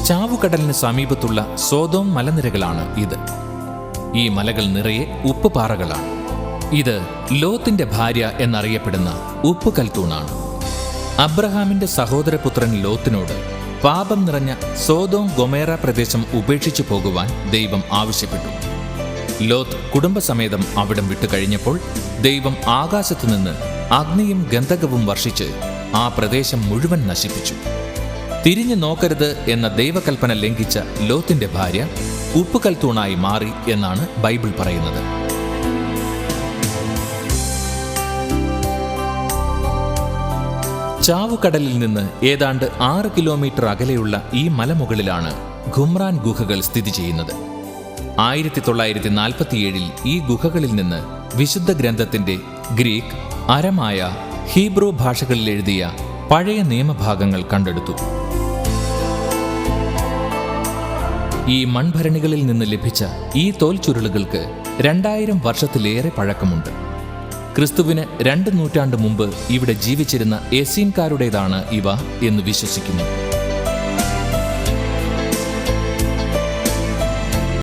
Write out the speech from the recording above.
ചാവുകടലിന് സമീപത്തുള്ള സോദോം മലനിരകളാണ് ഇത്. ഈ മലകൾ നിറയെ ഉപ്പുപാറകളാണ്. ഇത് ലോത്തിന്റെ ഭാര്യ എന്നറിയപ്പെടുന്ന ഉപ്പുകൽത്തൂണാണ്. അബ്രഹാമിന്റെ സഹോദരപുത്രൻ ലോത്തിനോട് പാപം നിറഞ്ഞ സോദോം ഗൊമേറ പ്രദേശം ഉപേക്ഷിച്ചു പോകുവാൻ ദൈവം ആവശ്യപ്പെട്ടു. ലോത്ത് കുടുംബസമേതം അവിടം വിട്ടുകഴിഞ്ഞപ്പോൾ ദൈവം ആകാശത്തുനിന്ന് അഗ്നിയും ഗന്ധകവും വർഷിച്ച് ആ പ്രദേശം മുഴുവൻ നശിപ്പിച്ചു. തിരിഞ്ഞു നോക്കരുത് എന്ന ദൈവകൽപ്പന ലംഘിച്ച ലോത്തിന്റെ ഭാര്യ ഉപ്പുകൽത്തൂണായി മാറി എന്നാണ് ബൈബിൾ പറയുന്നത്. ചാവുകടലിൽ നിന്ന് ഏതാണ്ട് 6 കിലോമീറ്റർ അകലെയുള്ള ഈ മലമുകളിലാണ് ഖുമ്രാൻ ഗുഹകൾ സ്ഥിതി ചെയ്യുന്നത്. 1947 ഈ ഗുഹകളിൽ നിന്ന് വിശുദ്ധ ഗ്രന്ഥത്തിന്റെ ഗ്രീക്ക്, അരമായ, ഹീബ്രു ഭാഷകളിൽ എഴുതിയ പഴയ നിയമഭാഗങ്ങൾ കണ്ടെടുത്തു. ഈ മൺഭരണികളിൽ നിന്ന് ലഭിച്ച ഈ തോൽച്ചുരുളുകൾക്ക് 2000 വർഷത്തിലേറെ പഴക്കമുണ്ട്. ക്രിസ്തുവിന് 2 നൂറ്റാണ്ട് മുമ്പ് ഇവിടെ ജീവിച്ചിരുന്ന എസീൻകാരുടേതാണ് ഇവ എന്ന് വിശ്വസിക്കുന്നു.